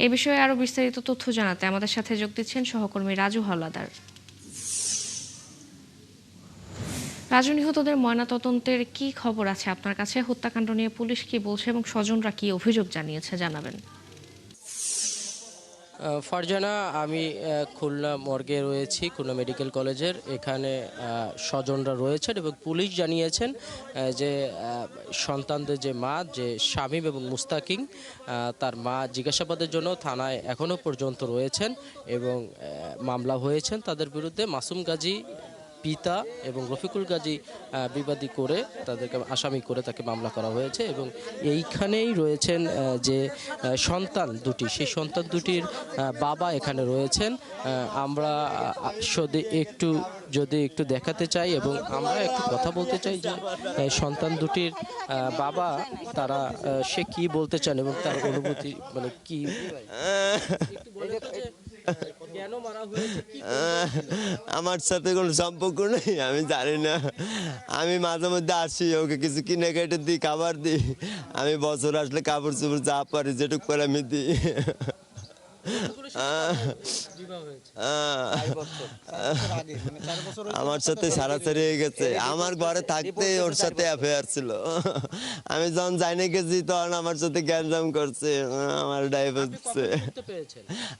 এই বিষয়ে আরো বিস্তারিত তথ্য জানাতে আমাদের সাথে যোগ দিচ্ছেন সহকর্মী রাজু হাওলাদার। রাজু, নিহতদের ময়নাতদন্তের কি খবর আছে আপনার কাছে? হত্যাকাণ্ড নিয়ে পুলিশ কি বলছে এবং স্বজনরা কি অভিযোগ জানিয়েছে জানাবেন। ফারজানা, আমি খুলনা মর্গে রয়েছি, খুলনা মেডিকেল কলেজের। এখানে স্বজনরা রয়েছেন এবং পুলিশ জানিয়েছেন যে সন্তানদের যে মা, যে শামীম এবং মুস্তাকিম, তার মা জিজ্ঞাসাবাদের জন্য থানায় এখনও পর্যন্ত রয়েছেন এবং মামলা হয়েছেন তাদের বিরুদ্ধে। মাসুম গাজী পিতা এবং রফিকুল গাজী বিবাদী করে তাদেরকে আসামি করে তাকে মামলা করা হয়েছে এবং এইখানেই রয়েছেন যে সন্তান দুটি, সেই সন্তান দুটির বাবা এখানে রয়েছেন। আমরা যদি একটু দেখাতে চাই এবং আমরা একটু কথা বলতে চাই যে সন্তান দুটির বাবা তারা সে কি বলতে চান এবং তার অনুভূতি মানে কি আমার সাথে কোনো সম্পর্ক নেই, আমি জানি না। আমি মাঝে মধ্যে আসি, ওকে কিছু কিনে কেটে দিই, খাবার দিই। আমি বছর আসলে কাপড় চোপড় যা পারি যেটুক করে আমি দিই। আমার সাথে সারাসারি হয়ে গেছে। আমার ঘরে থাকতে ওর সাথে অ্যাফেয়ার ছিল। আমি যখন যাইনে গেছি তখন আমার সাথে গ্যাঞ্জাম করছে, আমার ডাইভোর্স দিচ্ছে।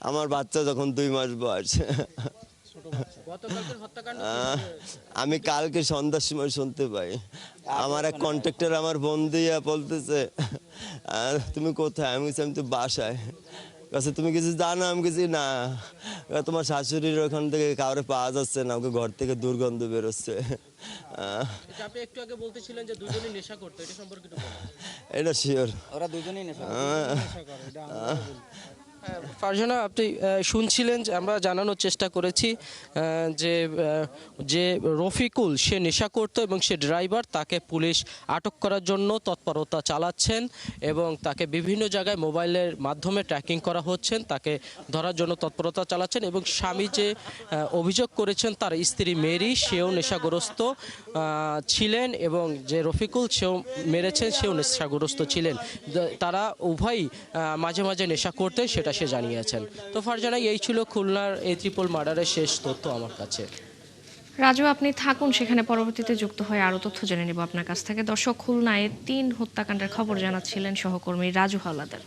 আমার বাচ্চা যখন 2 মাস বয়স। আমি কালকে সন্ধ্যার সময় শুনতে পাই, আমার এক কন্ট্রাক্টর আমার বোন দিয়া বলতেছে, তুমি কোথায়? আমি তো বাসায়। আচ্ছা, তুমি কিছু জানো? আমি কিছু না। তোমার শাশুড়ির ওখান থেকে কাউরে পাওয়া যাচ্ছে না, ওকে ঘর থেকে দুর্গন্ধ বেরোচ্ছে। এটা শিওর, ওরা দুজনেই নেশা করে। ফারজানা, আপনি শুনছিলেন যে আমরা জানানোর চেষ্টা করেছি যে রফিকুল সে নেশা করত এবং সে ড্রাইভার, তাকে পুলিশ আটক করার জন্য তৎপরতা চালাচ্ছেন এবং তাকে বিভিন্ন জায়গায় মোবাইলের মাধ্যমে ট্র্যাকিং করা হচ্ছেন, তাকে ধরার জন্য তৎপরতা চালাচ্ছেন। এবং স্বামী যে অভিযোগ করেছেন তার স্ত্রী মেরি, সেও নেশাগ্রস্ত ছিলেন এবং যে রফিকুল সেও মেরেছেন সেও নেশাগ্রস্ত ছিলেন। তারা উভয়ই মাঝে মাঝে নেশা করতেন, সেটা সে জানিয়েছেন। তো ফারজানা, এই ছিল খুলনার এই ট্রিপল মার্ডারের শেষ তথ্য আমার কাছে। রাজু, আপনি থাকুন সেখানে, পরবর্তীতে যুক্ত হয়ে আরো তথ্য জেনে নেব আপনার কাছ থেকে। দর্শক, খুলনায় 3 হত্যাকাণ্ডের খবর জানাচ্ছিলেন সহকর্মী রাজু হাওলাদার।